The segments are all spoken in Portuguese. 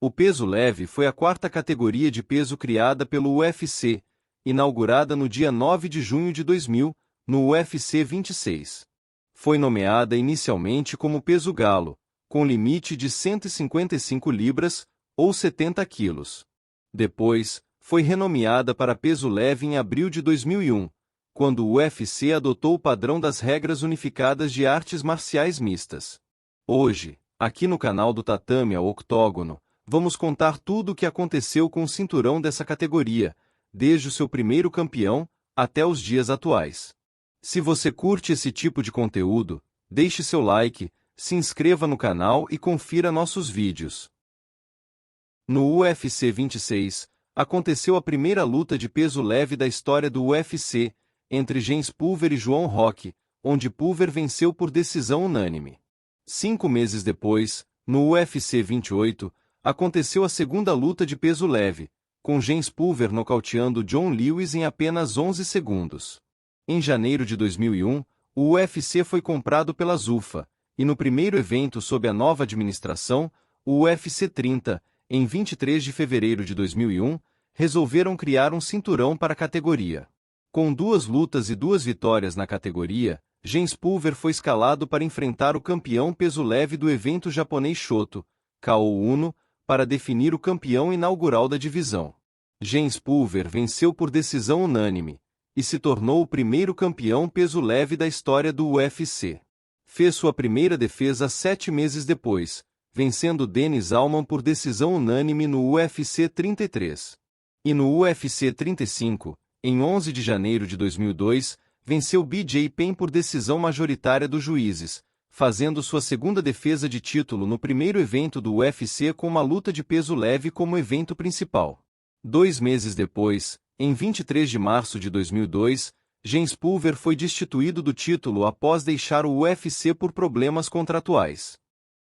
O peso leve foi a quarta categoria de peso criada pelo UFC, inaugurada no dia 9 de junho de 2000, no UFC 26. Foi nomeada inicialmente como peso galo, com limite de 155 libras, ou 70 quilos. Depois, foi renomeada para peso leve em abril de 2001, quando o UFC adotou o padrão das regras unificadas de artes marciais mistas. Hoje, aqui no canal do Tatame ao Octógono, vamos contar tudo o que aconteceu com o cinturão dessa categoria, desde o seu primeiro campeão, até os dias atuais. Se você curte esse tipo de conteúdo, deixe seu like, se inscreva no canal e confira nossos vídeos. No UFC 26, aconteceu a primeira luta de peso leve da história do UFC, entre James Pulver e João Roque, onde Pulver venceu por decisão unânime. 5 meses depois, no UFC 28, aconteceu a segunda luta de peso leve, com James Pulver nocauteando John Lewis em apenas 11 segundos. Em janeiro de 2001, o UFC foi comprado pela Zuffa, e no primeiro evento sob a nova administração, o UFC 30, em 23 de fevereiro de 2001, resolveram criar um cinturão para a categoria. Com 2 lutas e 2 vitórias na categoria, James Pulver foi escalado para enfrentar o campeão peso leve do evento japonês Shoto, Ko Uno, para definir o campeão inaugural da divisão. James Pulver venceu por decisão unânime, e se tornou o primeiro campeão peso leve da história do UFC. Fez sua primeira defesa 7 meses depois, vencendo Dennis Alman por decisão unânime no UFC 33. E no UFC 35, em 11 de janeiro de 2002, venceu BJ Penn por decisão majoritária dos juízes, fazendo sua segunda defesa de título no primeiro evento do UFC com uma luta de peso leve como evento principal. 2 meses depois, em 23 de março de 2002, James Pulver foi destituído do título após deixar o UFC por problemas contratuais.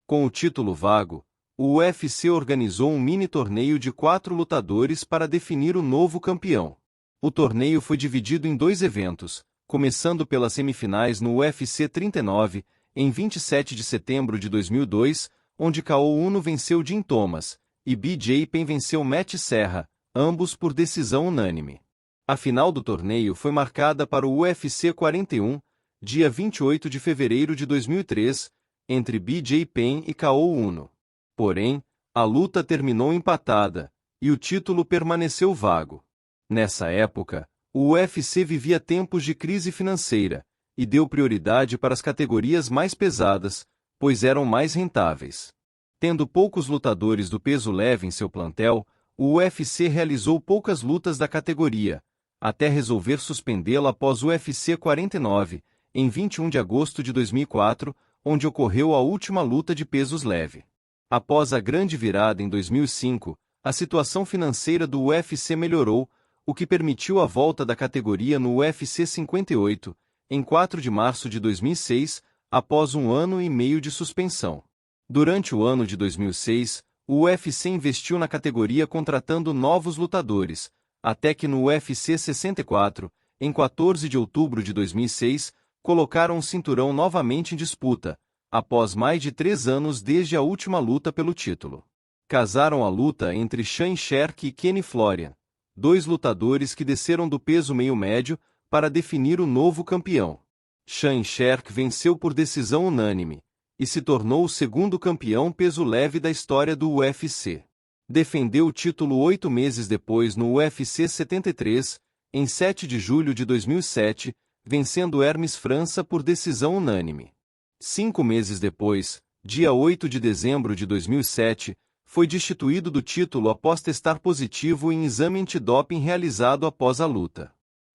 Com o título vago, o UFC organizou um mini-torneio de 4 lutadores para definir o novo campeão. O torneio foi dividido em 2 eventos, começando pelas semifinais no UFC 39, em 27 de setembro de 2002, onde Ko Uno venceu Jim Thomas, e BJ Penn venceu Matt Serra, ambos por decisão unânime. A final do torneio foi marcada para o UFC 41, dia 28 de fevereiro de 2003, entre BJ Penn e Ko Uno. Porém, a luta terminou empatada, e o título permaneceu vago. Nessa época, o UFC vivia tempos de crise financeira, e deu prioridade para as categorias mais pesadas, pois eram mais rentáveis. Tendo poucos lutadores do peso leve em seu plantel, o UFC realizou poucas lutas da categoria, até resolver suspendê-la após o UFC 49, em 21 de agosto de 2004, onde ocorreu a última luta de pesos leve. Após a grande virada em 2005, a situação financeira do UFC melhorou, o que permitiu a volta da categoria no UFC 58, em 4 de março de 2006, após 1 ano e meio de suspensão. Durante o ano de 2006, o UFC investiu na categoria contratando novos lutadores, até que no UFC 64, em 14 de outubro de 2006, colocaram o cinturão novamente em disputa, após mais de 3 anos desde a última luta pelo título. Casaram a luta entre Sean Sherk e Kenny Florian, 2 lutadores que desceram do peso meio-médio para definir o novo campeão. Sean Sherk venceu por decisão unânime, e se tornou o segundo campeão peso leve da história do UFC. Defendeu o título 8 meses depois no UFC 73, em 7 de julho de 2007, vencendo Hermes França por decisão unânime. 5 meses depois, dia 8 de dezembro de 2007, foi destituído do título após testar positivo em exame antidoping realizado após a luta.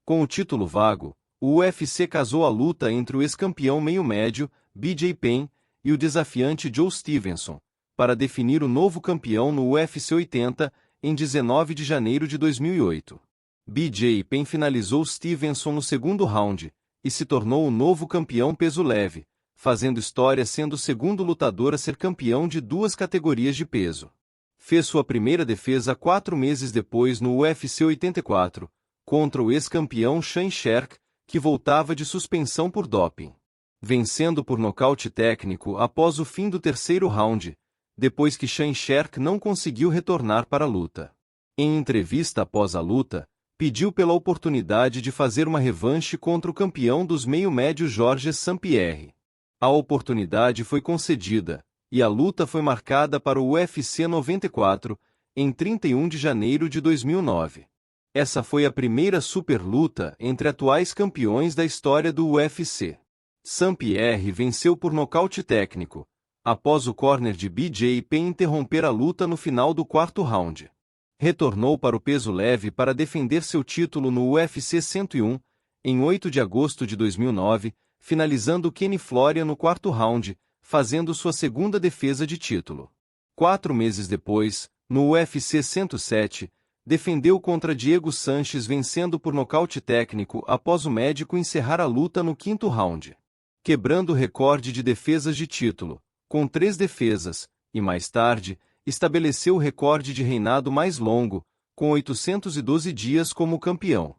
Com o título vago, o UFC casou a luta entre o ex-campeão meio-médio, BJ Penn, e o desafiante Joe Stevenson, para definir o novo campeão no UFC 80, em 19 de janeiro de 2008. BJ Penn finalizou Stevenson no segundo round, e se tornou o novo campeão peso leve, fazendo história sendo o segundo lutador a ser campeão de 2 categorias de peso. Fez sua primeira defesa 4 meses depois no UFC 84, contra o ex-campeão Sean Sherk, que voltava de suspensão por doping. Vencendo por nocaute técnico após o fim do terceiro round, depois que Sean Sherk não conseguiu retornar para a luta. Em entrevista após a luta, pediu pela oportunidade de fazer uma revanche contra o campeão dos meio-médios Georges St-Pierre. A oportunidade foi concedida, e a luta foi marcada para o UFC 94, em 31 de janeiro de 2009. Essa foi a primeira superluta entre atuais campeões da história do UFC. St-Pierre venceu por nocaute técnico, após o corner de BJ Penn interromper a luta no final do quarto round. Retornou para o peso leve para defender seu título no UFC 101, em 8 de agosto de 2009, finalizando Kenny Florian no quarto round, fazendo sua segunda defesa de título. 4 meses depois, no UFC 107, defendeu contra Diego Sanches vencendo por nocaute técnico após o médico encerrar a luta no quinto round. Quebrando o recorde de defesas de título, com 3 defesas, e mais tarde, estabeleceu o recorde de reinado mais longo, com 812 dias como campeão.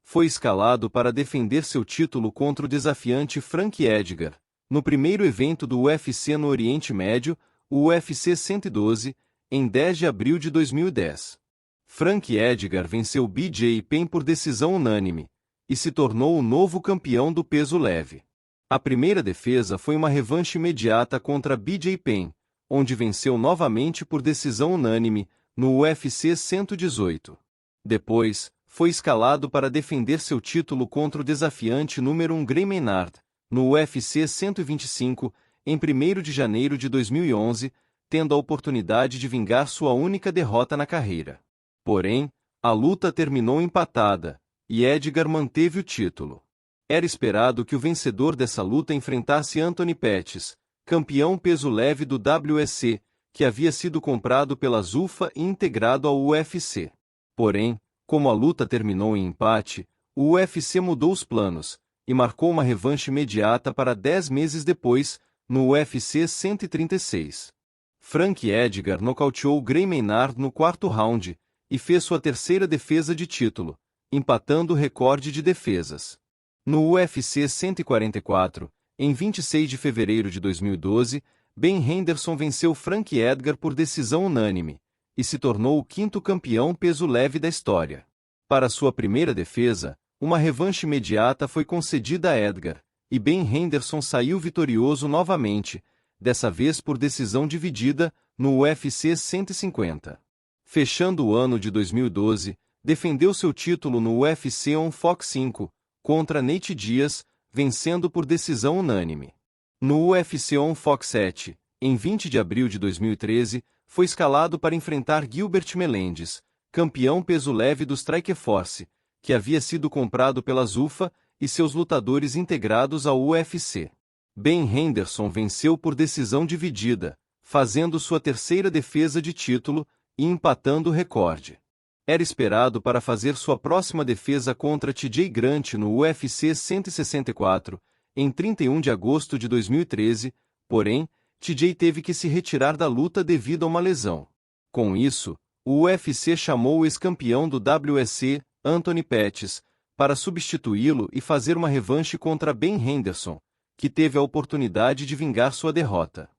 Foi escalado para defender seu título contra o desafiante Frank Edgar, no primeiro evento do UFC no Oriente Médio, o UFC 112, em 10 de abril de 2010. Frank Edgar venceu BJ Penn por decisão unânime, e se tornou o novo campeão do peso leve. A primeira defesa foi uma revanche imediata contra BJ Penn, onde venceu novamente por decisão unânime, no UFC 118. Depois, foi escalado para defender seu título contra o desafiante número 1 Gray Maynard, no UFC 125, em 1º de janeiro de 2011, tendo a oportunidade de vingar sua única derrota na carreira. Porém, a luta terminou empatada, e Edgar manteve o título. Era esperado que o vencedor dessa luta enfrentasse Anthony Pettis, campeão peso leve do WEC, que havia sido comprado pela Zuffa e integrado ao UFC. Porém, como a luta terminou em empate, o UFC mudou os planos, e marcou uma revanche imediata para 10 meses depois, no UFC 136. Frank Edgar nocauteou Gray Maynard no quarto round, e fez sua terceira defesa de título, empatando o recorde de defesas. No UFC 144, em 26 de fevereiro de 2012, Ben Henderson venceu Frank Edgar por decisão unânime, e se tornou o 5º campeão peso leve da história. Para sua primeira defesa, uma revanche imediata foi concedida a Edgar, e Ben Henderson saiu vitorioso novamente, dessa vez por decisão dividida, no UFC 150. Fechando o ano de 2012, defendeu seu título no UFC on Fox 5, contra Nate Diaz, vencendo por decisão unânime. No UFC on Fox 7, em 20 de abril de 2013, foi escalado para enfrentar Gilbert Melendez, campeão peso leve do Strikeforce, que havia sido comprado pela Zuffa, e seus lutadores integrados ao UFC. Ben Henderson venceu por decisão dividida, fazendo sua terceira defesa de título, e empatando o recorde. Era esperado para fazer sua próxima defesa contra TJ Grant no UFC 164, em 31 de agosto de 2013, porém, TJ teve que se retirar da luta devido a uma lesão. Com isso, o UFC chamou o ex-campeão do WEC, Anthony Pettis, para substituí-lo e fazer uma revanche contra Ben Henderson, que teve a oportunidade de vingar sua derrota.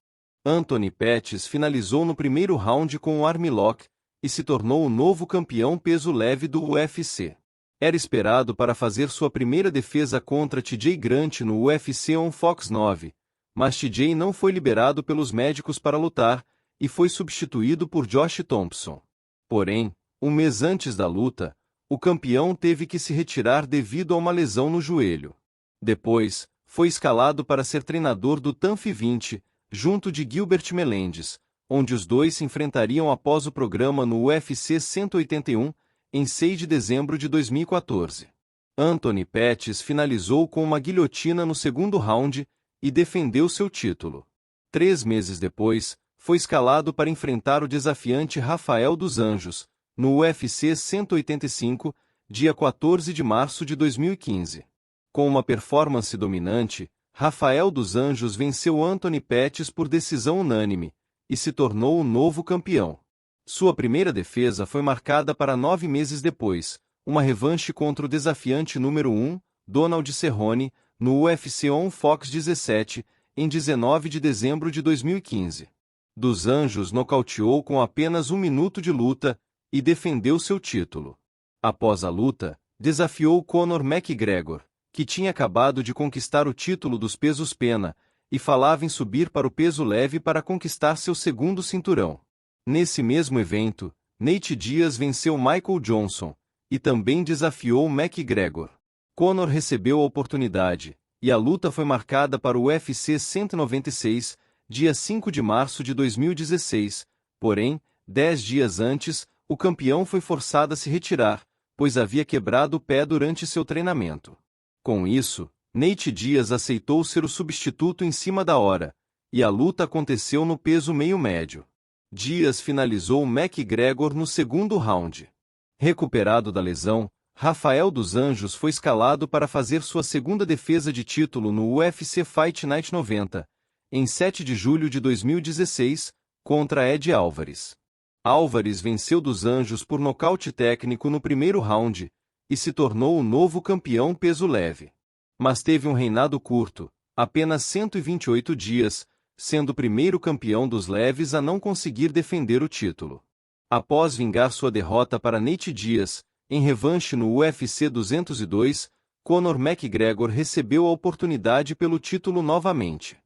Anthony Pettis finalizou no primeiro round com um armlock, e se tornou o novo campeão peso leve do UFC. Era esperado para fazer sua primeira defesa contra TJ Grant no UFC on Fox 9, mas TJ não foi liberado pelos médicos para lutar, e foi substituído por Josh Thompson. Porém, um mês antes da luta, o campeão teve que se retirar devido a uma lesão no joelho. Depois, foi escalado para ser treinador do TANF 20, junto de Gilbert Melendez, onde os dois se enfrentariam após o programa no UFC 181, em 6 de dezembro de 2014. Anthony Pettis finalizou com uma guilhotina no segundo round, e defendeu seu título. 3 meses depois, foi escalado para enfrentar o desafiante Rafael dos Anjos, no UFC 185, dia 14 de março de 2015. Com uma performance dominante, Rafael dos Anjos venceu Anthony Pettis por decisão unânime, e se tornou o novo campeão. Sua primeira defesa foi marcada para 9 meses depois, uma revanche contra o desafiante número 1, Donald Cerrone, no UFC on Fox 17, em 19 de dezembro de 2015. Dos Anjos nocauteou com apenas 1 minuto de luta e defendeu seu título. Após a luta, desafiou Conor McGregor, que tinha acabado de conquistar o título dos pesos pena, e falava em subir para o peso leve para conquistar seu segundo cinturão. Nesse mesmo evento, Nate Diaz venceu Michael Johnson, e também desafiou McGregor. Conor recebeu a oportunidade, e a luta foi marcada para o UFC 196, dia 5 de março de 2016, porém, 10 dias antes, o campeão foi forçado a se retirar, pois havia quebrado o pé durante seu treinamento. Com isso, Nate Diaz aceitou ser o substituto em cima da hora, e a luta aconteceu no peso meio-médio. Diaz finalizou McGregor no segundo round. Recuperado da lesão, Rafael dos Anjos foi escalado para fazer sua segunda defesa de título no UFC Fight Night 90, em 7 de julho de 2016, contra Ed Álvares. Álvares venceu dos Anjos por nocaute técnico no primeiro round, e se tornou o novo campeão peso leve. Mas teve um reinado curto, apenas 128 dias, sendo o primeiro campeão dos leves a não conseguir defender o título. Após vingar sua derrota para Nate Diaz, em revanche no UFC 202, Conor McGregor recebeu a oportunidade pelo título novamente.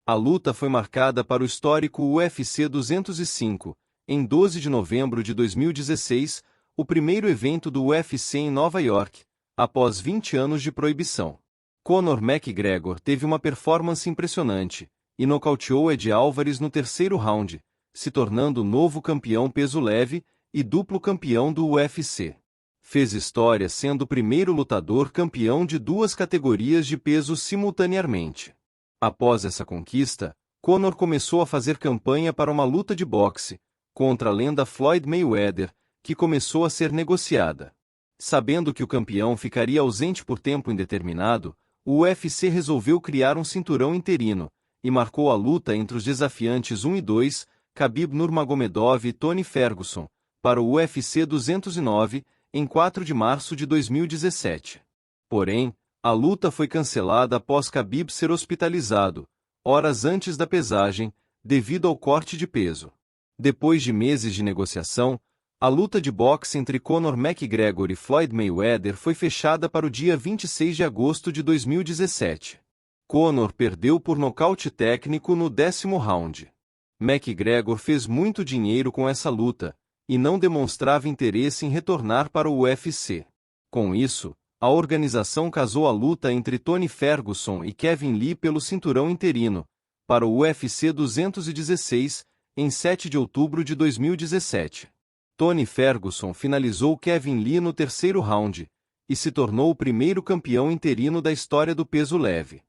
A luta foi marcada para o histórico UFC 205, em 12 de novembro de 2016, o primeiro evento do UFC em Nova York, após 20 anos de proibição. Conor McGregor teve uma performance impressionante, e nocauteou Ed Álvares no terceiro round, se tornando o novo campeão peso leve e duplo campeão do UFC. Fez história sendo o primeiro lutador campeão de duas categorias de peso simultaneamente. Após essa conquista, Conor começou a fazer campanha para uma luta de boxe contra a lenda Floyd Mayweather, que começou a ser negociada. Sabendo que o campeão ficaria ausente por tempo indeterminado, o UFC resolveu criar um cinturão interino, e marcou a luta entre os desafiantes 1 e 2, Khabib Nurmagomedov e Tony Ferguson, para o UFC 209, em 4 de março de 2017. Porém, a luta foi cancelada após Khabib ser hospitalizado, horas antes da pesagem, devido ao corte de peso. Depois de meses de negociação, a luta de boxe entre Conor McGregor e Floyd Mayweather foi fechada para o dia 26 de agosto de 2017. Conor perdeu por nocaute técnico no 10º round. McGregor fez muito dinheiro com essa luta, e não demonstrava interesse em retornar para o UFC. Com isso, a organização casou a luta entre Tony Ferguson e Kevin Lee pelo cinturão interino, para o UFC 216, em 7 de outubro de 2017. Tony Ferguson finalizou Kevin Lee no terceiro round, e se tornou o primeiro campeão interino da história do peso leve.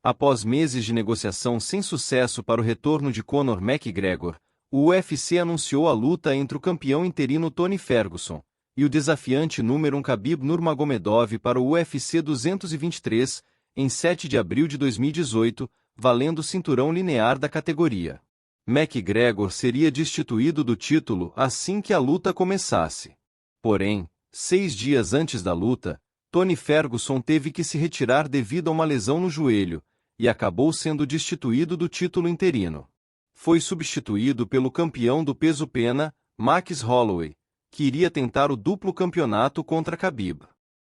Após meses de negociação sem sucesso para o retorno de Conor McGregor, o UFC anunciou a luta entre o campeão interino Tony Ferguson e o desafiante número 1 Khabib Nurmagomedov para o UFC 223, em 7 de abril de 2018, valendo o cinturão linear da categoria. McGregor seria destituído do título assim que a luta começasse. Porém, 6 dias antes da luta, Tony Ferguson teve que se retirar devido a uma lesão no joelho, e acabou sendo destituído do título interino. Foi substituído pelo campeão do peso pena, Max Holloway, que iria tentar o duplo campeonato contra Khabib.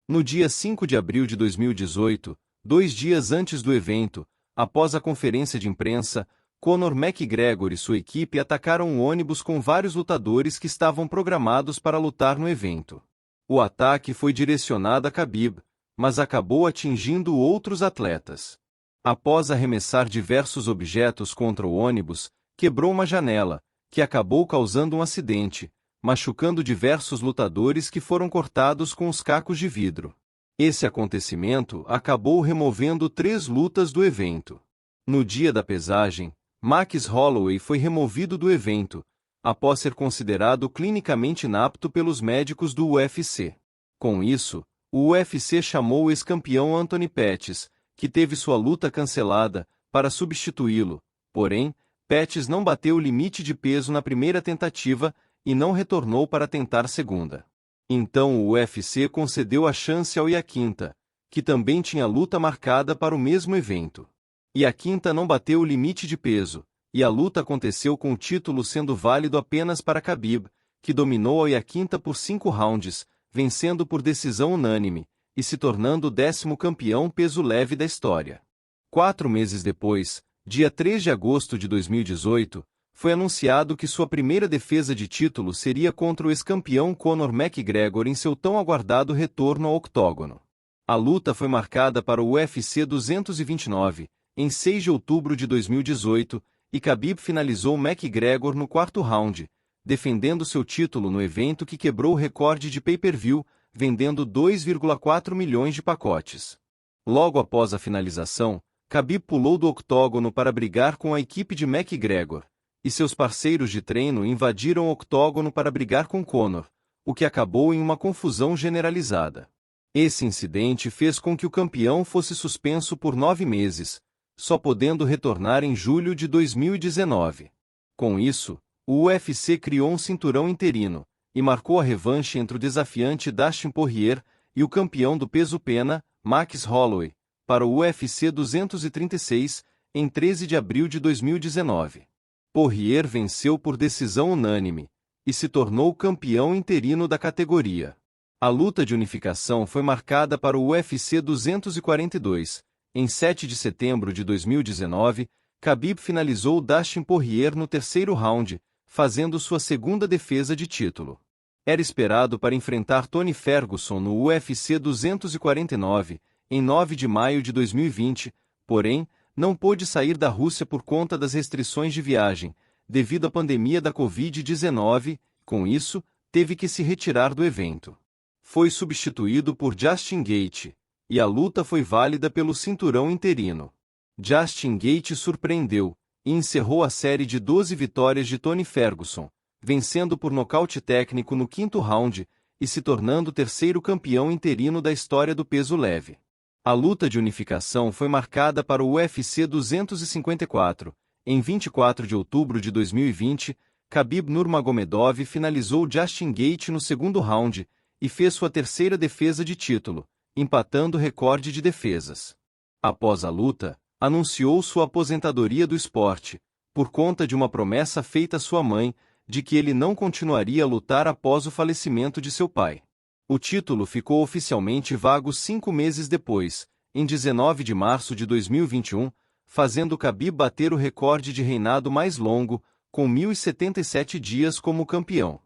No dia 5 de abril de 2018, 2 dias antes do evento, após a conferência de imprensa, Conor McGregor e sua equipe atacaram um ônibus com vários lutadores que estavam programados para lutar no evento. O ataque foi direcionado a Khabib, mas acabou atingindo outros atletas. Após arremessar diversos objetos contra o ônibus, quebrou uma janela, que acabou causando um acidente, machucando diversos lutadores que foram cortados com os cacos de vidro. Esse acontecimento acabou removendo 3 lutas do evento. No dia da pesagem, Max Holloway foi removido do evento, após ser considerado clinicamente inapto pelos médicos do UFC. Com isso, o UFC chamou o ex-campeão Anthony Pettis, que teve sua luta cancelada, para substituí-lo, porém, Pettis não bateu o limite de peso na primeira tentativa e não retornou para tentar segunda. Então o UFC concedeu a chance ao Iaquinta, que também tinha luta marcada para o mesmo evento. Iaquinta não bateu o limite de peso, e a luta aconteceu com o título sendo válido apenas para Khabib, que dominou a Iaquinta por 5 rounds, vencendo por decisão unânime, e se tornando o 10º campeão peso leve da história. 4 meses depois, dia 3 de agosto de 2018, foi anunciado que sua primeira defesa de título seria contra o ex-campeão Conor McGregor em seu tão aguardado retorno ao octógono. A luta foi marcada para o UFC 229, em 6 de outubro de 2018, e Khabib finalizou McGregor no 4º round, defendendo seu título no evento que quebrou o recorde de pay-per-view, vendendo 2,4 milhões de pacotes. Logo após a finalização, Khabib pulou do octógono para brigar com a equipe de McGregor, e seus parceiros de treino invadiram o octógono para brigar com Conor, o que acabou em uma confusão generalizada. Esse incidente fez com que o campeão fosse suspenso por 9 meses, só podendo retornar em julho de 2019. Com isso, o UFC criou um cinturão interino, e marcou a revanche entre o desafiante Dustin Poirier e o campeão do peso-pena, Max Holloway, para o UFC 236, em 13 de abril de 2019. Poirier venceu por decisão unânime, e se tornou campeão interino da categoria. A luta de unificação foi marcada para o UFC 242. Em 7 de setembro de 2019, Khabib finalizou Dustin Poirier no 3º round, fazendo sua segunda defesa de título. Era esperado para enfrentar Tony Ferguson no UFC 249, em 9 de maio de 2020, porém, não pôde sair da Rússia por conta das restrições de viagem, devido à pandemia da Covid-19, com isso, teve que se retirar do evento. Foi substituído por Justin Gaethje, e a luta foi válida pelo cinturão interino. Justin Gaethje surpreendeu, e encerrou a série de 12 vitórias de Tony Ferguson, vencendo por nocaute técnico no 5º round, e se tornando o 3º campeão interino da história do peso leve. A luta de unificação foi marcada para o UFC 254. Em 24 de outubro de 2020, Khabib Nurmagomedov finalizou Justin Gaethje no 2º round, e fez sua 3ª defesa de título, empatando o recorde de defesas. Após a luta, anunciou sua aposentadoria do esporte, por conta de uma promessa feita à sua mãe, de que ele não continuaria a lutar após o falecimento de seu pai. O título ficou oficialmente vago 5 meses depois, em 19 de março de 2021, fazendo Khabib bater o recorde de reinado mais longo, com 1.077 dias como campeão.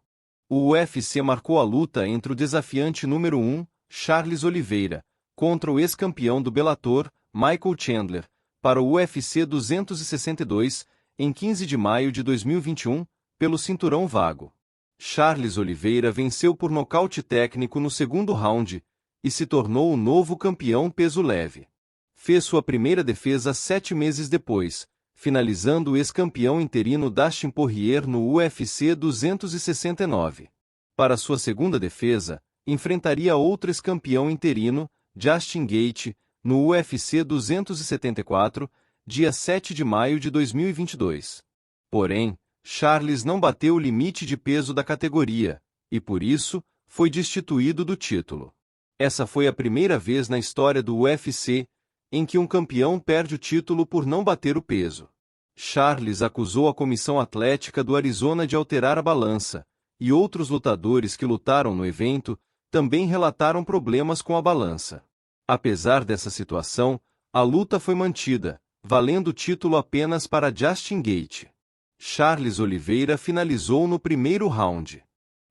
O UFC marcou a luta entre o desafiante número 1, Charles Oliveira, contra o ex-campeão do Bellator, Michael Chandler, para o UFC 262, em 15 de maio de 2021, pelo cinturão vago. Charles Oliveira venceu por nocaute técnico no 2º round, e se tornou o novo campeão peso leve. Fez sua primeira defesa 7 meses depois, finalizando o ex-campeão interino Dustin Poirier no UFC 269. Para sua segunda defesa, enfrentaria outro ex-campeão interino, Justin Gaethje, no UFC 274, dia 7 de maio de 2022. Porém, Charles não bateu o limite de peso da categoria, e por isso, foi destituído do título. Essa foi a primeira vez na história do UFC em que um campeão perde o título por não bater o peso. Charles acusou a Comissão Atlética do Arizona de alterar a balança, e outros lutadores que lutaram no evento também relataram problemas com a balança. Apesar dessa situação, a luta foi mantida, valendo o título apenas para Justin Gaethje. Charles Oliveira finalizou no 1º round.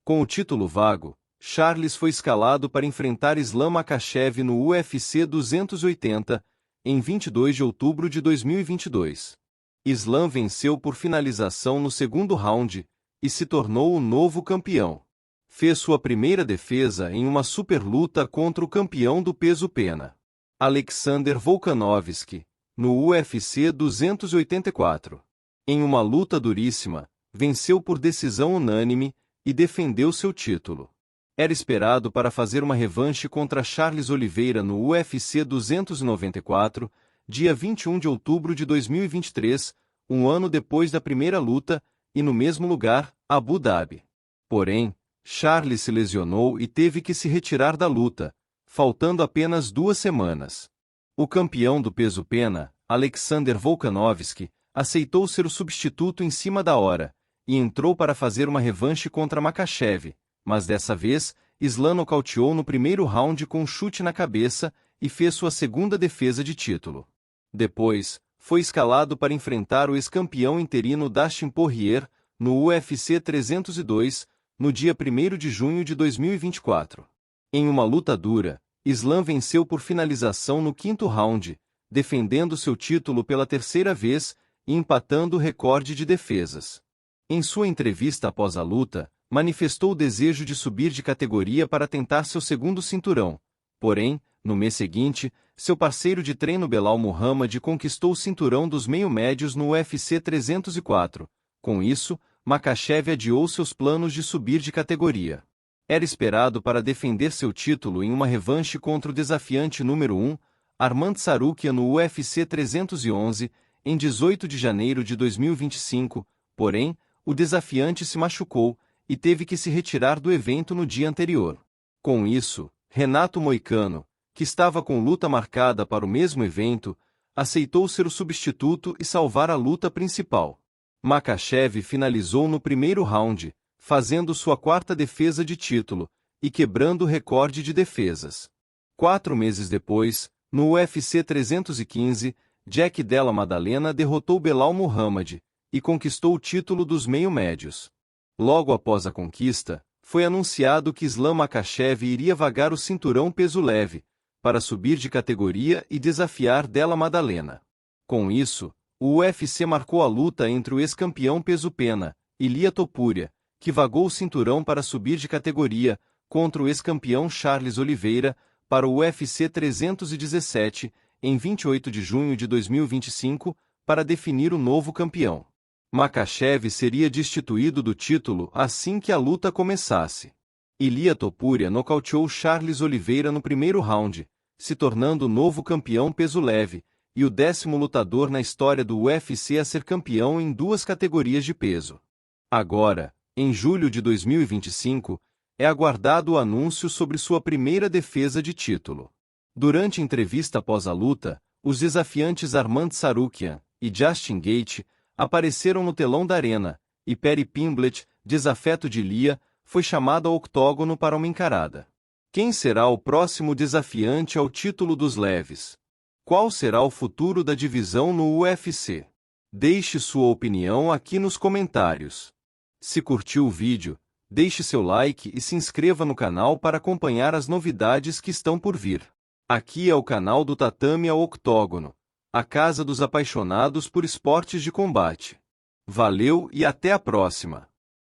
Com o título vago, Charles foi escalado para enfrentar Islam Makhachev no UFC 280, em 22 de outubro de 2022. Islam venceu por finalização no 2º round, e se tornou o novo campeão. Fez sua primeira defesa em uma superluta contra o campeão do peso-pena, Alexander Volkanovski, no UFC 284. Em uma luta duríssima, venceu por decisão unânime, e defendeu seu título. Era esperado para fazer uma revanche contra Charles Oliveira no UFC 294, dia 21 de outubro de 2023, um ano depois da primeira luta, e no mesmo lugar, Abu Dhabi. Porém, Charles se lesionou e teve que se retirar da luta, faltando apenas 2 semanas. O campeão do peso-pena, Alexander Volkanovski, aceitou ser o substituto em cima da hora, e entrou para fazer uma revanche contra Makhachev, mas dessa vez, Islam nocauteou no primeiro round com um chute na cabeça e fez sua segunda defesa de título. Depois, foi escalado para enfrentar o ex-campeão interino Dustin Poirier no UFC 302, no dia 1º de junho de 2024. Em uma luta dura, Islam venceu por finalização no quinto round, defendendo seu título pela terceira vez e empatando o recorde de defesas. Em sua entrevista após a luta, manifestou o desejo de subir de categoria para tentar seu segundo cinturão. Porém, no mês seguinte, seu parceiro de treino Belal Muhammad conquistou o cinturão dos meio-médios no UFC 304. Com isso, Makhachev adiou seus planos de subir de categoria. Era esperado para defender seu título em uma revanche contra o desafiante número 1, Arman Tsarukyan no UFC 311, em 18 de janeiro de 2025, porém, o desafiante se machucou e teve que se retirar do evento no dia anterior. Com isso, Renato Moicano, que estava com luta marcada para o mesmo evento, aceitou ser o substituto e salvar a luta principal. Makhachev finalizou no primeiro round, fazendo sua quarta defesa de título, e quebrando o recorde de defesas. 4 meses depois, no UFC 315, Jack Della Maddalena derrotou Belal Muhammad, e conquistou o título dos meio-médios. Logo após a conquista, foi anunciado que Islam Makhachev iria vagar o cinturão peso leve, para subir de categoria e desafiar Della Maddalena. Com isso, o UFC marcou a luta entre o ex-campeão peso-pena, Ilia Topuria, que vagou o cinturão para subir de categoria, contra o ex-campeão Charles Oliveira, para o UFC 317, em 28 de junho de 2025, para definir o novo campeão. Makhachev seria destituído do título assim que a luta começasse. Ilia Topuria nocauteou Charles Oliveira no primeiro round, se tornando o novo campeão peso leve, e o 10º lutador na história do UFC a ser campeão em 2 categorias de peso. Agora, em julho de 2025, é aguardado o anúncio sobre sua primeira defesa de título. Durante entrevista após a luta, os desafiantes Arman Tsarukyan e Justin Gaethje apareceram no telão da arena, e Perry Pimblett, desafeto de Ilia, foi chamado ao octógono para uma encarada. Quem será o próximo desafiante ao título dos leves? Qual será o futuro da divisão no UFC? Deixe sua opinião aqui nos comentários. Se curtiu o vídeo, deixe seu like e se inscreva no canal para acompanhar as novidades que estão por vir. Aqui é o canal do Tatame ao Octógono, a casa dos apaixonados por esportes de combate. Valeu e até a próxima!